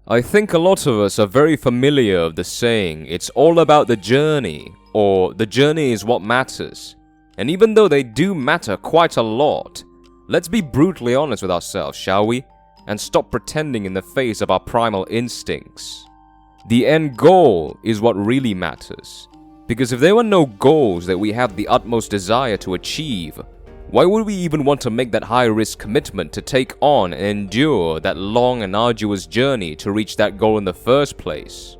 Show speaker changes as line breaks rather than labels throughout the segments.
I think a lot of us are very familiar of the saying, it's all about the journey, or the journey is what matters. And even though they do matter quite a lot, let's be brutally honest with ourselves, shall we? And stop pretending in the face of our primal instincts. The end goal is what really matters. Because if there were no goals that we have the utmost desire to achieve, why would we even want to make that high-risk commitment to take on and endure that long and arduous journey to reach that goal in the first place?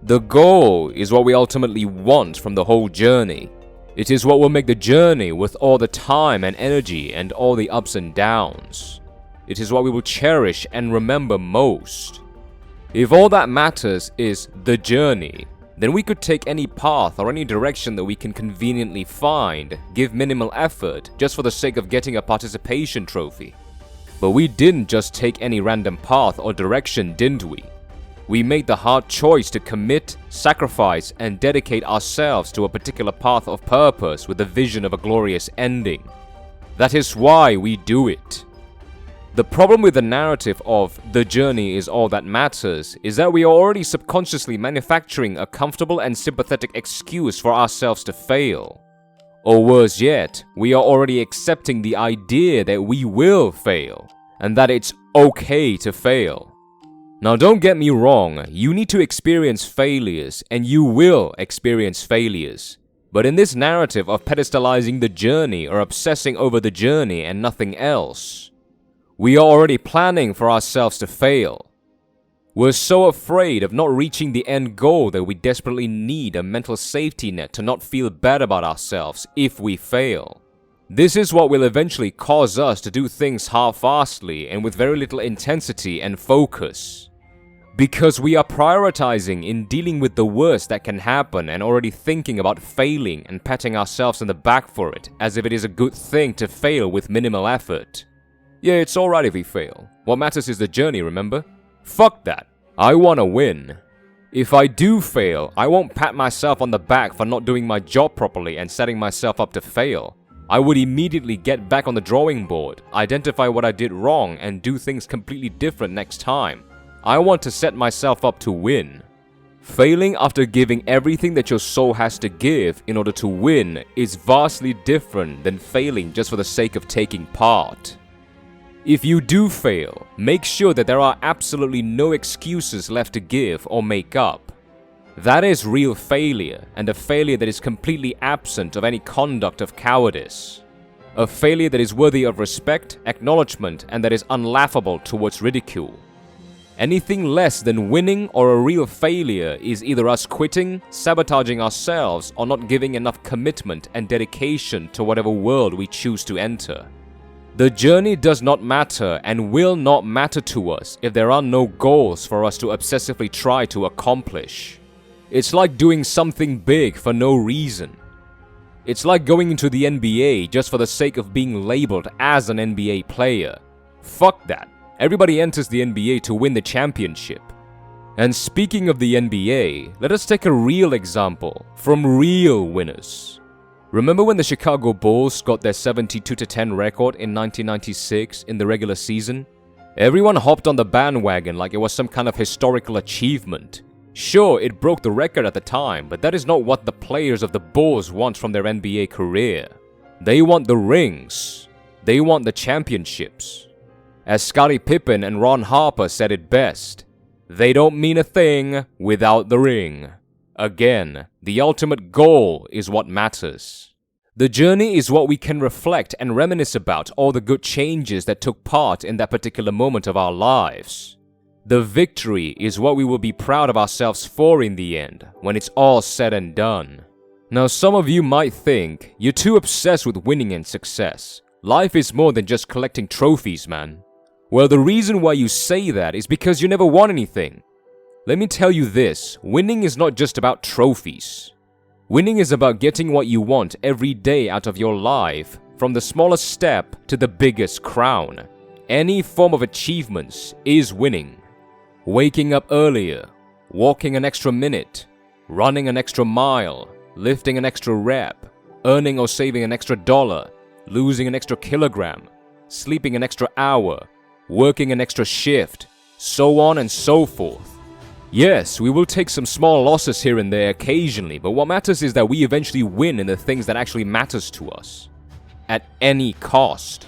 The goal is what we ultimately want from the whole journey. It is what will make the journey worth all the time and energy and all the ups and downs. It is what we will cherish and remember most. If all that matters is the journey, then we could take any path or any direction that we can conveniently find, give minimal effort, just for the sake of getting a participation trophy. But we didn't just take any random path or direction, didn't we? We made the hard choice to commit, sacrifice, and dedicate ourselves to a particular path of purpose with the vision of a glorious ending. That is why we do it. The problem with the narrative of the journey is all that matters is that we are already subconsciously manufacturing a comfortable and sympathetic excuse for ourselves to fail. Or worse yet, we are already accepting the idea that we will fail, and that it's okay to fail. Now don't get me wrong, you need to experience failures, and you will experience failures. But in this narrative of pedestalizing the journey or obsessing over the journey and nothing else, we are already planning for ourselves to fail. We're so afraid of not reaching the end goal that we desperately need a mental safety net to not feel bad about ourselves if we fail. This is what will eventually cause us to do things half-assedly and with very little intensity and focus. Because we are prioritizing in dealing with the worst that can happen and already thinking about failing and patting ourselves on the back for it as if it is a good thing to fail with minimal effort. Yeah, it's alright if we fail. What matters is the journey, remember? Fuck that. I wanna win. If I do fail, I won't pat myself on the back for not doing my job properly and setting myself up to fail. I would immediately get back on the drawing board, identify what I did wrong, and do things completely different next time. I want to set myself up to win. Failing after giving everything that your soul has to give in order to win is vastly different than failing just for the sake of taking part. If you do fail, make sure that there are absolutely no excuses left to give or make up. That is real failure, and a failure that is completely absent of any conduct of cowardice. A failure that is worthy of respect, acknowledgement, and that is unlaughable towards ridicule. Anything less than winning or a real failure is either us quitting, sabotaging ourselves, or not giving enough commitment and dedication to whatever world we choose to enter. The journey does not matter and will not matter to us if there are no goals for us to obsessively try to accomplish. It's like doing something big for no reason. It's like going into the NBA just for the sake of being labeled as an NBA player. Fuck that. Everybody enters the NBA to win the championship. And speaking of the NBA, let us take a real example from real winners. Remember when the Chicago Bulls got their 72-10 record in 1996 in the regular season? Everyone hopped on the bandwagon like it was some kind of historical achievement. Sure, it broke the record at the time, but that is not what the players of the Bulls want from their NBA career. They want the rings. They want the championships. As Scottie Pippen and Ron Harper said it best, they don't mean a thing without the ring. Again, the ultimate goal is what matters. The journey is what we can reflect and reminisce about all the good changes that took part in that particular moment of our lives. The victory is what we will be proud of ourselves for in the end, when it's all said and done. Now, some of you might think, you're too obsessed with winning and success. Life is more than just collecting trophies, man. Well, the reason why you say that is because you never won anything. Let me tell you this, winning is not just about trophies. Winning is about getting what you want every day out of your life, from the smallest step to the biggest crown. Any form of achievements is winning. Waking up earlier, walking an extra minute, running an extra mile, lifting an extra rep, earning or saving an extra dollar, losing an extra kilogram, sleeping an extra hour, working an extra shift, so on and so forth. Yes, we will take some small losses here and there occasionally, but what matters is that we eventually win in the things that actually matters to us. At any cost.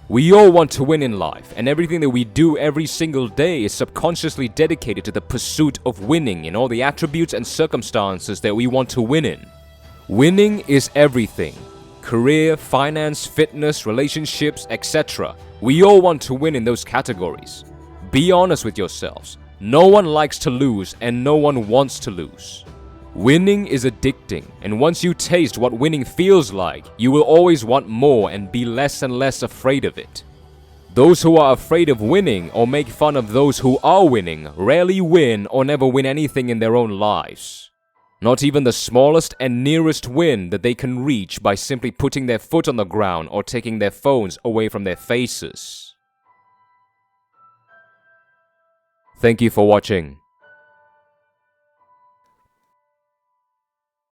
We all want to win in life, and everything that we do every single day is subconsciously dedicated to the pursuit of winning in all the attributes and circumstances that we want to win in. Winning is everything. Career, finance, fitness, relationships, etc. We all want to win in those categories. Be honest with yourselves. No one likes to lose, and no one wants to lose. Winning is addicting, and once you taste what winning feels like, you will always want more and be less and less afraid of it. Those who are afraid of winning or make fun of those who are winning rarely win or never win anything in their own lives. Not even the smallest and nearest win that they can reach by simply putting their foot on the ground or taking their phones away from their faces. Thank you for watching.